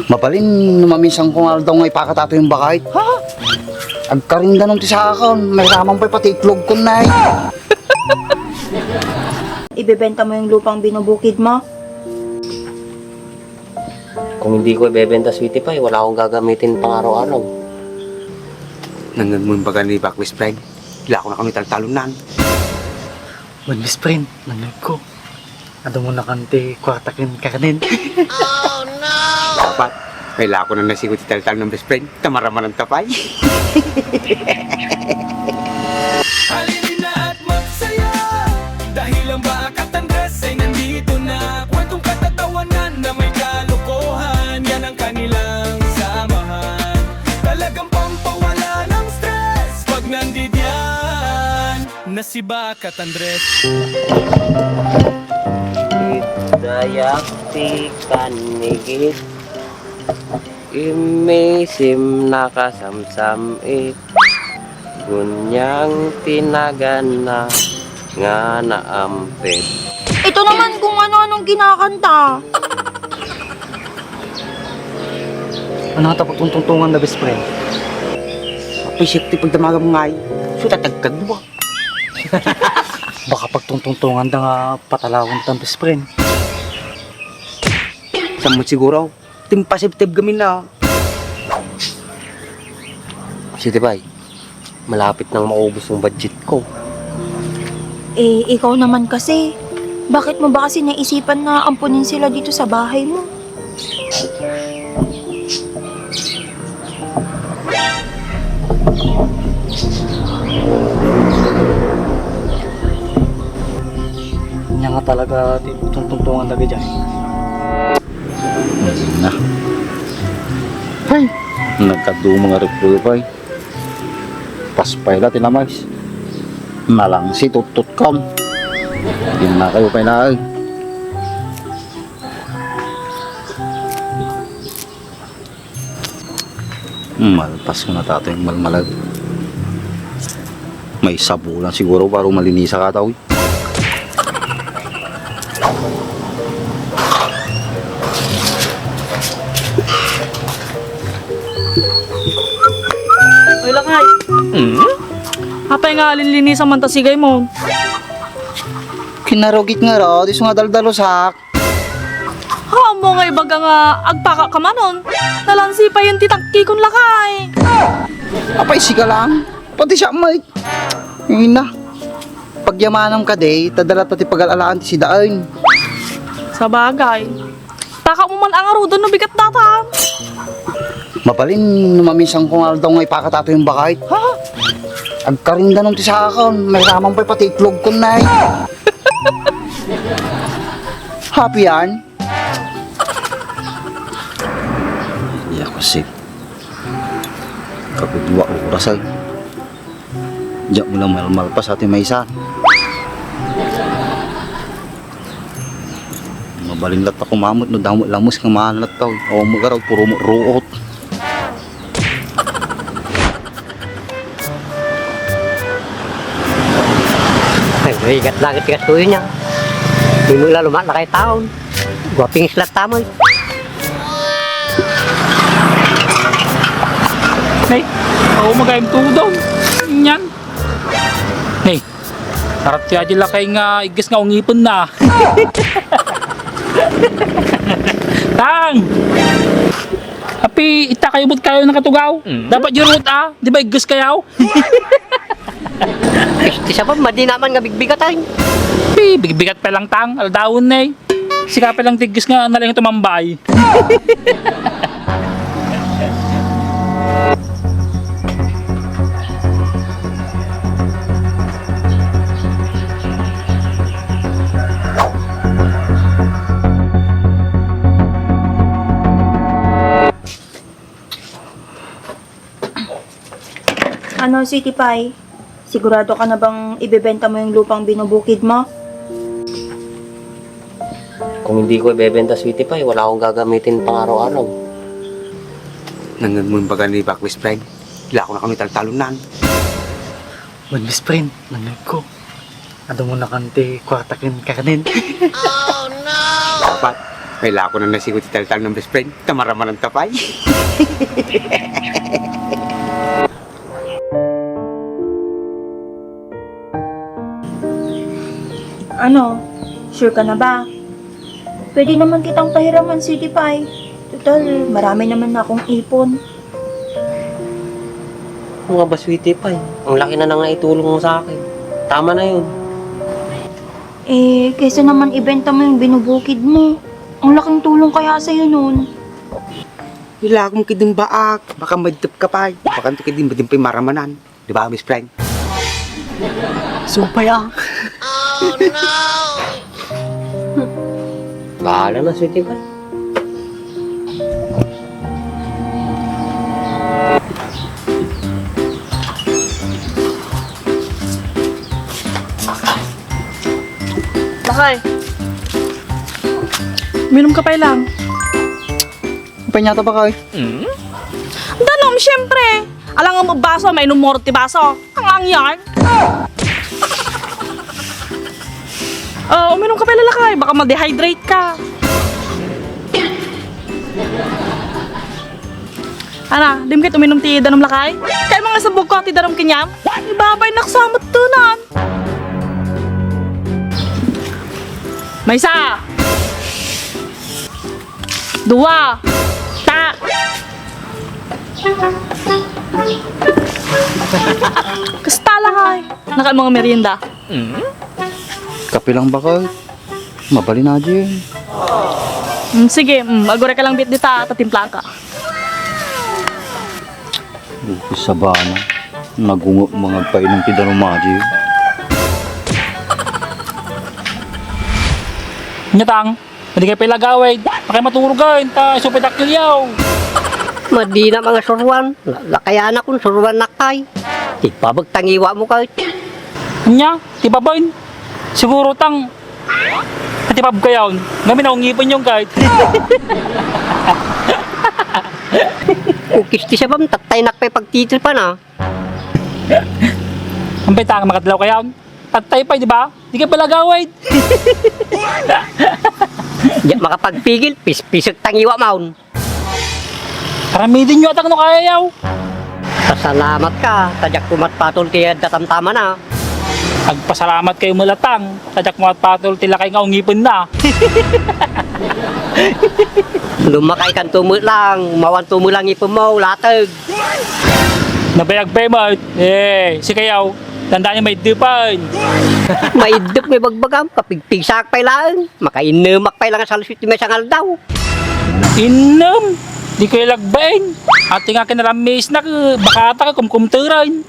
Mabalin, maminsang kung daw nga ipakatato yung bakit. Ha? Agkarinda nung ti sa akon, may ramang pa pati itlog ko na Ibebenta mo yung lupang binubukid mo? Kung hindi ko ibebenta, sweetie pie, wala akong gagamitin pang araw-araw. Nangag mo yung baga ni Bakwis Friend. Wala ko na kami taltalunan. Well, Miss Friend, nangag ko. Ano mo na kante, kwartakin kakanin. Dapat, kailangan ko na nasigot si taltal ng best friend. Tamaraman ng tapay. Halili na at magsaya dahil ang Bakat Andres ay nandito na. Kwentong katatawanan na may kalokohan, yan ang kanilang samahan. Talagang pampawala ng stress pag nandidyan na si Bakat Andres. Dayak ti kanigit, imisim nakasamsam gunyang tinagana nga naampit. Ito naman kung ano-anong kinakanta. Ano nga tapos tuntungan na best friend? Appreciate ti pagdamaga mo nga ay. So tatagkag mo. Baka pagtungtungan na nga patalawan ng best friend. Samot siguro. Timpasip-tip gamin na. Sweetie pie, malapit nang maubos yung budget ko. Eh, ikaw naman kasi. Bakit mo ba kasi naisipan na ampunin sila dito sa bahay mo? Kanya nga talaga tuntungan na dyan. Na. Ay, nagkado mga repro pa ay. Paspay la tinamais. Nalang si tutut kam. Hindi na kayo pa na ay. Malpas ko na tato yung malmalag. May sabo lang siguro para malinisa ka tao. Oy lang ay. Hapay nga linlinisan man ta sigay mo. Kinarugit nga raw, di nga daldalosak. Ha mo nga ibaga nga agpaka ka manon. Nalansi pa yung titangki kong lakay. Apay sika lang. Pati siya may. Yun na. Pagyamanam ka day, tadalat pati pag-alalaan ti si Daan. Sa bagay. Taka mo man ang arudo no bigat data. Mabalin, maminsang kung daw nga ipakatato yung bakit. Ha? Agkarinda nung ti sa akon, may ramang pa pati itlog ko na Happy yan? Iya ko si kapudwa oras ay. Diyak mo lang malmal pa sa ating may isa. Mabalin lat ako mamot no damot lamos ng mahalat tao. O magaraw puro mo ruot. Ay, igat langit igat tuyo niya. Hindi mo ila lumat na kay taon. Gwaping islat tamoy. Hey, ako magayang tudong. Yan. Hey, harap siya dyan lakay nga igis nga ungipon na. Tang! Api, ita kayo ba't kayo nakatugaw? Dapat yurot di ba igis kayaw? Di siya pa, madi naman nga bigbigat ay. Pi, bigbigat pa lang tang, aldawon na Sika pa lang tigis nga nalang tumambay. Ano, Sweetie Pie? Sigurado ka na bang ibebenta mo yung lupang binubukid mo? Kung hindi ko ibebenta, sweetie pie, wala akong gagamitin pang araw-araw. Nangag mo yung baga ni Bakwis Friend. Wala ko na kami taltalunan. Well, Miss Friend, nangag ko. Ano mo na kante, kwartakin kakanin. Dapat, May lako na nasikot italtal ng best friend. Tamaraman ng tapay. Ano? Sure ka na ba? Pwede naman kitang pahiraman, Sweetie Pie. Total, marami naman na akong ipon. Mga ba, sweetie pie? Ang laki na nang naitulong mo sa akin. Tama na yun. Eh, kaysa naman ibenta mo yung binubukid mo. Ang laking tulong kaya sa'yo nun. Wala akong kiding baak. Baka madtap ka pa. Baka ito kiding madimpay maramanan. Di ba, best friend? Sumpay ah. Bahala na, sweetie pie. Lakay. Minom ka pa lang. Upay niya ba kayo? Danom, syempre. Alang mo baso, may numorti baso. Ang yan. Uminom ka pa Lakay. Baka ma-dehydrate ka. Ana, dim ka't uminom ti danom Lakay? Kaya mga sabog ko ti danom kinyam? Ibabay naksamot tunan. May isa. Dua. Ta. Kasta Lakay. Naka mga merienda. Kape lang ba kayo? Mabali na dyan. Sige, agore ka lang bit dita, tatimpla ka. Sa bana. Nagungo mga painom ti Darumaji. Nyatang, hindi kayo pilagawid. Pakay maturugan, ta supitak yaw. Madi na mga surwan. Lakayan akong surwan nakay. Di pa magtangiwa mo kahit. Nya, tibabain. Siguro tang katipab kayaw. Ngamin akong ngipin yung kahit. Kukis ti siya bam, tatay nakpay pagtitil pa na. Ang petang makadlaw kayaw. Tatay pa, di ba? Di kayo pilagawid. Di makapagpigil, pispisag tangiwa maun. Paramidin nyo atang no kaya yaw. Pasalamat ka, tadyak kumatpatol ti datamtama na. Agpasalamat kayo mulatang. Tadyak mo at patol tila kayo nga ngipin na. Lumakay kan tumo lang, mawan tumo lang ipon mo, latag. Nabayag mo. Si kayaw. Tandaan niyo may dipan. Maidop may bagbagam, kapigpigsak pa'y lang. Makainumak pa'y lang sa luswit may sangal daw. Inom. Di kayo lagbain. Ati nga kinaramis na bakata ka kumkumturan.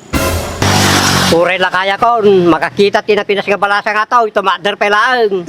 Puray lang kaya ko, makakita tinapinas nga balasa nga tao, ito maadar pa'y lang.